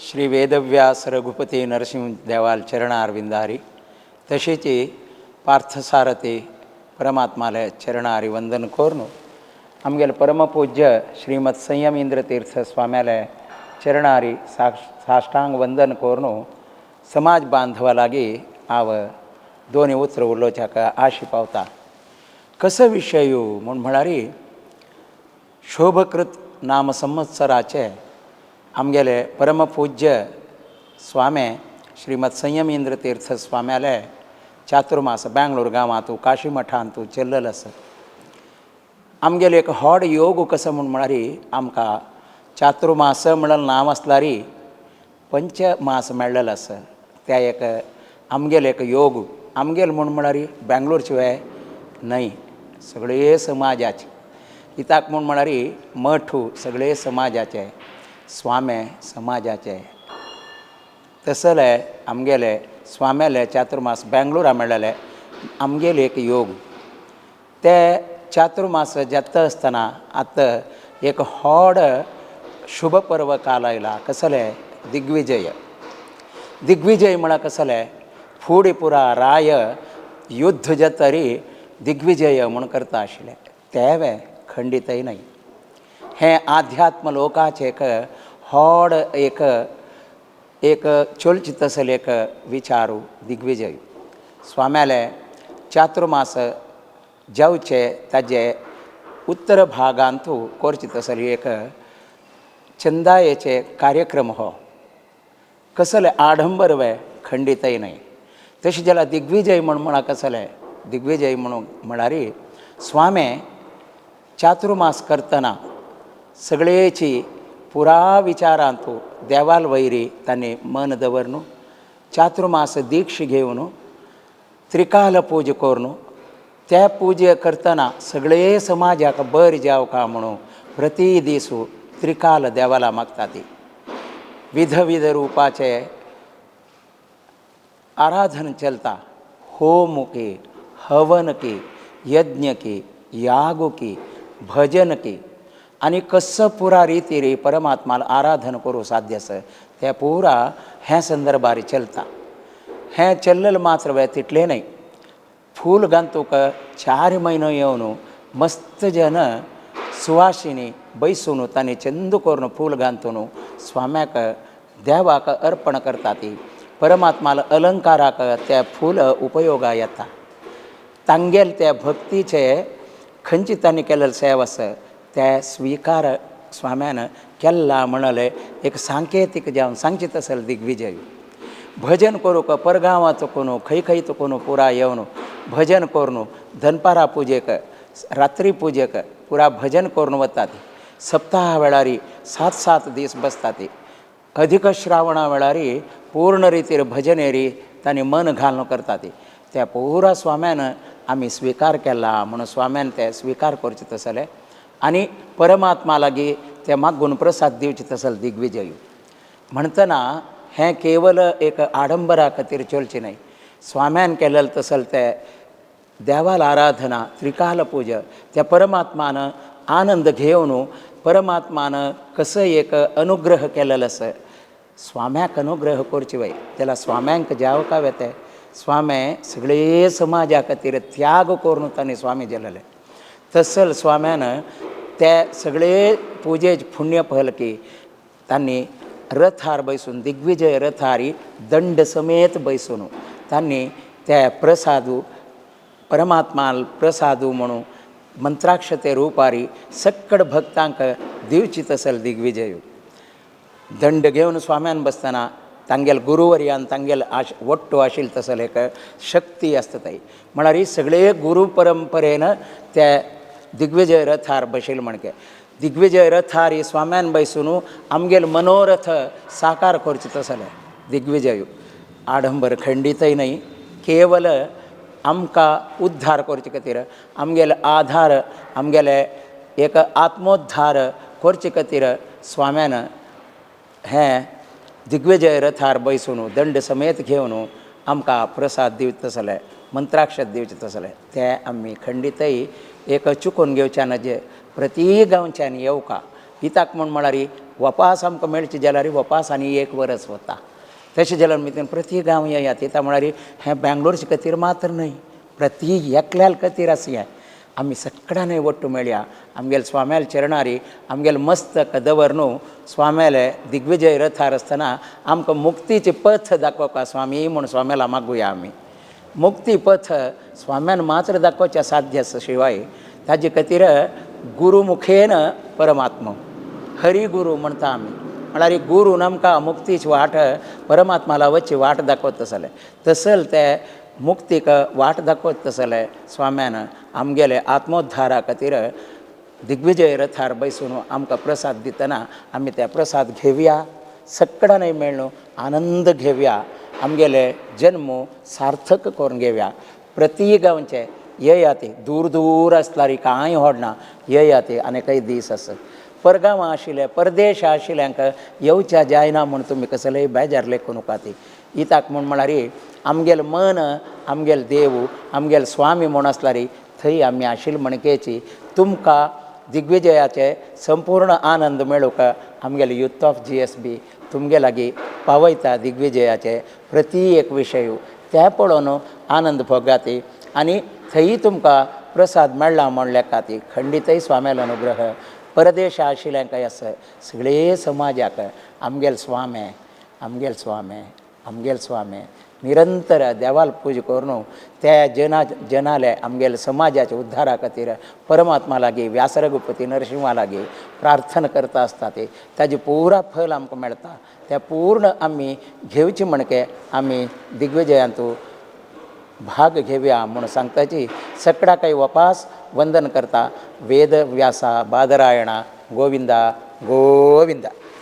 श्री वेदव्यास रघुपती नरसिंह देवाल चरणारविंदारी तसेच पार्थसारथी परमात्माला चरणारी वंदन कोरनु आमगेल परमपूज्य श्रीमद संयमेंद्र तीर्थ स्वाम्याला चरणारी साष्टांग वंदन कोरनु समाज बांधवा लागी आव दोन्ही उतर उल्लोचाक आशी पावता कसं विषयू म्हूण म्हळ्यारी शोभकृत नाम संवत्सराचे आमगेले परमपूज्य स्वामे श्रीमद संयमेंद्र तीर्थ स्वाम्याले चातुर्मास बेंगलोर गांवांतू काशी मठांतू चल्लल आसा आमगेले एक व्हड योग कसो म्हूण म्हळ्यारी आमकां चातुर्मास म्हणून नांव आसल्यारी पंचमास मेळ्ळेलो आसा त्या एक आमगेले एक योग आमगेल म्हूण म्हळ्यारी बेंगलोरचे वे न्हय सगळे समाजाचे कित्याक म्हूण म्हळ्यारी मठू सगळे समाजाचे स्वामे समाजाचे तसले आमगेले स्वाम्याले चातुर्मास बेंगलोरा मेळ्ळेले आमगेले एक योग ते चातुर्मास जाता आसतना आतां एक व्हड शुभ पर्व काल आयला कसले दिग्विजय दिग्विजय म्हळ्यार कसले फुडें पुरा राय युद्ध जातरी दिग्विजय म्हूण करता आशिल्ले तेवे खंडितय न्हय हें आध्यात्म लोकाचे एक व्हड एक चलचित्र आसले एक विचारू दिग्विजय स्वाम्याले चातुर्मास जावचे ताजे उत्तर भागांतू करचे तसली एक चंदायेचे कार्यक्रम हो कसले आडंबर वे खंडितय न्हय तशें जाल्यार दिग्विजय म्हळ्यार कसले दिग्विजय म्हणून म्हळ्यारी स्वामे चातुर्मास करतना सगळेची पुरा विचारांतू देवाल वयरी तांणी मन दवरनू चातुर्मास दीक्ष घेवन त्रिकाल पूज करून त्या पुजे करतना सगळे समाजाक बरें जावका म्हणून प्रती दीस त्रिकाल देवाला मागता ती विध रुपाचे आराधन चलता होम की हवन की यज्ञ की याग की भजन की आनी कसं पुरा रितीरी परमात्माला आराधन करूं साध्य आसा तें पुरा हे संदर्भार चलता हें चल्लल मात्र वे तितलें न्हय फूल घालतूक 4 म्हयनो येवन मस्त जन सुवासिनी बैसून तांणी चंद करून फूल घालतून स्वाम्याक देवाक अर्पण करता ती परमात्माला अलंकाराक ते फूल उपयोगा येता तांगेल त्या भक्तीचे खंयची तांणी केलेली सेवा आसा ते स्विकार स्वाम्यान केल्ला म्हणले एक सांकेतीक जावन सांगचे तसले दिग्विजय भजन करूंक परगांवांत कोण खंय खंय कोण पुरा येवन भजन करून दनपारा पुजेक रात्री पुजेक पुरा भजन करून वता ती सप्ताहा वेळारी 7 दीस बसता ती अधिक श्रावणा वेळारी पूर्ण रितीर भजनेरी तांणी मन घालून करता ती त्या पुरा स्वाम्यान आमी स्विकार केला म्हणून स्वाम्यान ते स्विकार करचे तसले आनी परमात्मा लागीं ते मागून प्रसाद दिवचे तसले दिग्विजय म्हणटना हें केवल एक आडंबरा खातीर चलचें न्हय स्वाम्यान केलेलें तसलें ते देवाल आराधना त्रिकाल पुजा त्या परमात्मान आनंद घेवन परमात्मान कसो एक अनुग्रह केलेलो आसा स्वाम्याक अनुग्रह करचे वय जाल्यार स्वाम्यांक जावका वेते स्वामे सगळे समाजा खातीर त्याग करून तांणी स्वामी गेलेले तसल स्वाम्यान ते सगळे पुजेचे पुण्य फल की तांणी रथार बैसून दिग्विजय रथारी दंड समेत बैसून तांणी ते प्रसादू परमात्मा प्रसादू म्हणून मंत्राक्षते रुपारी सक्कड भक्तांक दिवची तसल दिग्विजय दंड घेवन स्वाम्यान बसतना तांगेल गुरुवर्यान तांगेल वट्टू आशिल्लो तसले एक शक्ती आसता थंय म्हळ्यार ही सगळे गुरू परंपरेन ते दिग्विजय रथार बशिल्ले म्हणके दिग्विजय रथार ही स्वाम्यान बैसून आमगेल मनोरथ साकार करचे तसले दिग्विजय आडंबर खंडितय न्हय केवल आमकां उद्धार करचे खातीर आमगेले आधार आमगेले एक आत्मोद्धार करचे खातीर स्वाम्यान हें दिग्विजय रथार बैसून दंड समेत घेवन आमकां प्रसाद दिवचे तसले मंत्राक्षत दिवचे तसले ते आमी खंडितय एक चुकून घेवचे नजे प्रती गांवच्यान येवका कित्याक म्हूण म्हळ्यार वपास आमकां मेळचे जाल्यार वपास आनी 1 वर्स वता. तशें जाल्यार मित्र प्रती गांव येया तिता म्हळ्यार हें बेंगलोरचे खातीर मात्र न्हय, प्रती एकल्याल खातीर आसा हें. आमी सगळ्यांनी वट्टू मेळया, आमगेले स्वाम्याल चरणारी आमगेले मस्तक दवर न्हू स्वाम्याले दिग्विजय रथार आसतना आमकां मुक्तीचे पथ दाखोवपा स्वामी म्हूण स्वाम्याला मागुया आमी. मुक्ती पथ स्वाम्यान मात्र दाखोवच्या साध्य आसा शिवाय ताजे खातीर गुरुमुखेन परमात्मा हरी गुरू म्हणटा आमी. म्हळ्यार गुरून आमकां मुक्तीची वाट परमात्माला वचची वाट दाखोवता आसले. तसल ते मुक्तीक वाट दाखोवता आसले स्वाम्यान आमगेले आत्मोद्धारा खातीर दिग्विजय रथार बैसून आमकां प्रसाद दितना आमी ते प्रसाद घेवया, सगळ्यांनी मेळून आनंद घेवया, आमगेले जन्म सार्थक करून घेवया. प्रती गांवचे येया ते दूर दूर आसल्यार कांय व्हडना येया ते आनी काही दीस आसा. परगांवां आशिल्ले परदेश आशिल्ल्यांक येवच्या जायना म्हूण तुमी कसलेय बेजार लेखूं नका ती. इताक म्हळ्यार आमगेलें मन आमगेलो देव आमगेलो स्वामी म्हूण आसल्यार थंय आमी आशिल्ले म्हणकेची तुमकां दिग्विजयाचे संपूर्ण आनंद मेळूंक आमगेले युथ ऑफ GSB तुमगे लागीं पावयता. दिग्विजयाचे प्रती एक विशय ते पळोवन आनंद भोगाती आनी थंय तुमकां प्रसाद मेळ्ळा म्हण लेखाती खंडीतय स्वाम्यालो अनुग्रह परदेश आशिल्ल्यांकय आसा. सगळे समाजाक आमगेलो स्वामी आमगेलो स्वामी आमगेलो स्वामी निरंतर देवाल पूज करून त्या जनाले आमगेले समाजाच्या उद्धारा खातीर परमात्मा लागीं व्यास रघुपती नरसिंहा लागीं प्रार्थना करता आसता ते ताजें पुरा फल आमकां मेळटा. तें पूर्ण आमी घेवचें म्हणके आमी दिग्विजयांत भाग घेवया म्हणून सांगताची सगळ्यांकय वपास वंदन करता. वेद व्यासा बादरायणा गोविंदा गोविंदा.